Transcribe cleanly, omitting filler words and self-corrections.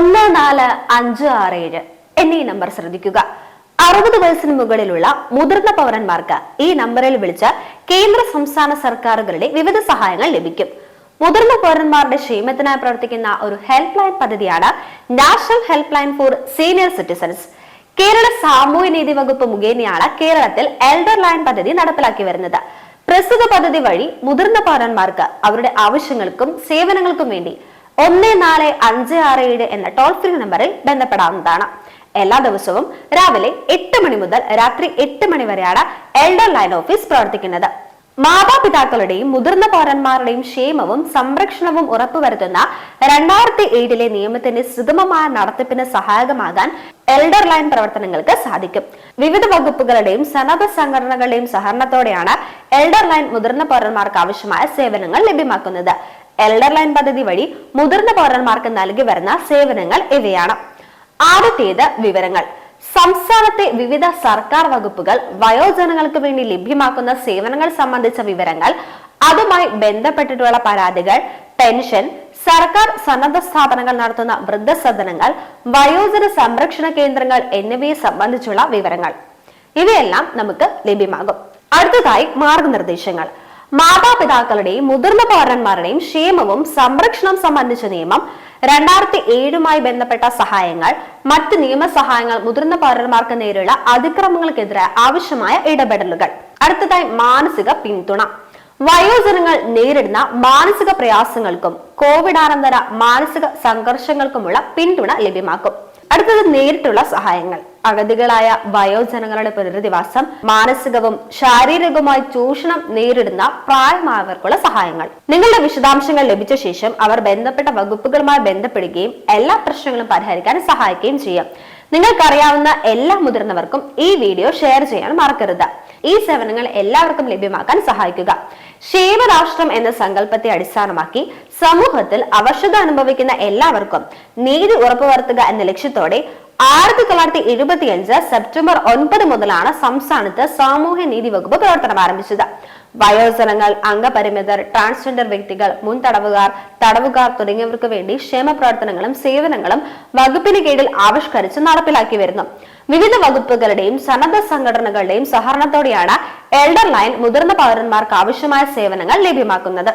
1456 എന്നീ നമ്പർ ശ്രദ്ധിക്കുക. 60 വയസ്സിന് മുകളിലുള്ള മുതിർന്ന പൗരന്മാർക്ക് ഈ നമ്പറിൽ വിളിച്ച് കേന്ദ്ര സംസ്ഥാന സർക്കാരുകളുടെ വിവിധ സഹായങ്ങൾ ലഭിക്കും. മുതിർന്ന പൗരന്മാരുടെ ക്ഷേമത്തിനായി പ്രവർത്തിക്കുന്ന ഒരു ഹെൽപ്പ് ലൈൻ പദ്ധതിയാണ് national help line for senior citizens. Kerala സാമൂഹ്യനീതി വകുപ്പ് മുഖേനയാണ് കേരളത്തിൽ എൽഡർ ലൈൻ പദ്ധതി നടപ്പിലാക്കി വരുന്നത്. പ്രസ്തുത പദ്ധതി വഴി മുതിർന്ന പൗരന്മാർക്ക് അവരുടെ ആവശ്യങ്ങൾക്കും സേവനങ്ങൾക്കും വേണ്ടി 1457 എന്ന ടോൾ ഫ്രീ നമ്പറിൽ ബന്ധപ്പെടാവുന്നതാണ്. എല്ലാ ദിവസവും രാവിലെ 8 മണി മുതൽ രാത്രി 8 മണി വരെയാണ് എൽഡർ ലൈൻ ഓഫീസ് പ്രവർത്തിക്കുന്നത്. മാതാപിതാക്കളുടെയും മുതിർന്ന പൗരന്മാരുടെയും ക്ഷേമവും സംരക്ഷണവും ഉറപ്പുവരുത്തുന്ന 2007 നിയമത്തിന്റെ സുഗമമായ നടത്തിപ്പിന് സഹായകമാകാൻ എൽഡർ ലൈൻ പ്രവർത്തനങ്ങൾക്ക് സാധിക്കും. വിവിധ വകുപ്പുകളുടെയും സന്നദ്ധ സംഘടനകളുടെയും സഹകരണത്തോടെയാണ് എൽഡർ ലൈൻ മുതിർന്ന പൗരന്മാർക്ക് ആവശ്യമായ സേവനങ്ങൾ ലഭ്യമാക്കുന്നത്. എൽഡർ ലൈൻ പദ്ധതി വഴി മുതിർന്ന പൗരന്മാർക്ക് നൽകി വരുന്ന സേവനങ്ങൾ ഇവയാണ്. ആദ്യത്തേത് വിവരങ്ങൾ. സംസ്ഥാനത്തെ വിവിധ സർക്കാർ വകുപ്പുകൾ വയോജനങ്ങൾക്ക് വേണ്ടി ലഭ്യമാക്കുന്ന സേവനങ്ങൾ സംബന്ധിച്ച വിവരങ്ങൾ, അതുമായി ബന്ധപ്പെട്ടിട്ടുള്ള പരാതികൾ, പെൻഷൻ, സർക്കാർ സന്നദ്ധ സ്ഥാപനങ്ങൾ നടത്തുന്ന വൃദ്ധസദനങ്ങൾ, വയോജന സംരക്ഷണ കേന്ദ്രങ്ങൾ എന്നിവയെ സംബന്ധിച്ചുള്ള വിവരങ്ങൾ, ഇവയെല്ലാം നമുക്ക് ലഭ്യമാകും. അടുത്തതായി മാർഗനിർദ്ദേശങ്ങൾ. മാതാപിതാക്കളുടെയും മുതിർന്ന പൗരന്മാരുടെയും ക്ഷേമവും സംരക്ഷണവും സംബന്ധിച്ച നിയമം, 2007 ബന്ധപ്പെട്ട സഹായങ്ങൾ, മറ്റ് നിയമസഹായങ്ങൾ, മുതിർന്ന പൗരന്മാർക്ക് നേരെയുള്ള അതിക്രമങ്ങൾക്കെതിരെ ആവശ്യമായ ഇടപെടലുകൾ. അടുത്തതായി മാനസിക പിന്തുണ. വയോജനങ്ങൾ നേരിടുന്ന മാനസിക പ്രയാസങ്ങൾക്കും കോവിഡാനന്തര മാനസിക സംഘർഷങ്ങൾക്കുമുള്ള പിന്തുണ ലഭ്യമാക്കും. അടുത്തത് നേരിട്ടുള്ള സഹായങ്ങൾ. അഗതികളായ വയോജനങ്ങളുടെ പുനരധിവാസം, മാനസികവും ശാരീരികവുമായി ചൂഷണം നേരിടുന്ന പ്രായമായവർക്കുള്ള സഹായങ്ങൾ. നിങ്ങളുടെ വിശദാംശങ്ങൾ ലഭിച്ച ശേഷം അവർ ബന്ധപ്പെട്ട വകുപ്പുകളുമായി ബന്ധപ്പെടുകയും എല്ലാ പ്രശ്നങ്ങളും പരിഹരിക്കാൻ സഹായിക്കുകയും ചെയ്യും. നിങ്ങൾക്കറിയാവുന്ന എല്ലാ മുതിർന്നവർക്കും ഈ വീഡിയോ ഷെയർ ചെയ്യാൻ മറക്കരുത്. ഈ സേവനങ്ങൾ എല്ലാവർക്കും ലഭ്യമാക്കാൻ സഹായിക്കുക. ക്ഷേമരാഷ്ട്രം എന്ന സങ്കല്പത്തെ അടിസ്ഥാനമാക്കി സമൂഹത്തിൽ അവശത അനുഭവിക്കുന്ന എല്ലാവർക്കും നീതി ഉറപ്പുവരുത്തുക എന്ന ലക്ഷ്യത്തോടെ 1975 സെപ്റ്റംബർ 9 മുതലാണ് സംസ്ഥാനത്ത് സാമൂഹ്യ നീതി വകുപ്പ് പ്രവർത്തനം ആരംഭിച്ചത്. വയോജനങ്ങൾ, അംഗപരിമിതർ, ട്രാൻസ്ജെൻഡർ വ്യക്തികൾ, മുൻ തടവുകാർ തുടങ്ങിയവർക്ക് വേണ്ടി ക്ഷേമ പ്രവർത്തനങ്ങളും സേവനങ്ങളും വകുപ്പിന് കീഴിൽ ആവിഷ്കരിച്ച് നടപ്പിലാക്കി വരുന്നു. വിവിധ വകുപ്പുകളുടെയും സന്നദ്ധ സംഘടനകളുടെയും സഹകരണത്തോടെയാണ് എൽഡർ ലൈൻ മുതിർന്ന പൗരന്മാർക്ക് ആവശ്യമായ സേവനങ്ങൾ ലഭ്യമാക്കുന്നത്.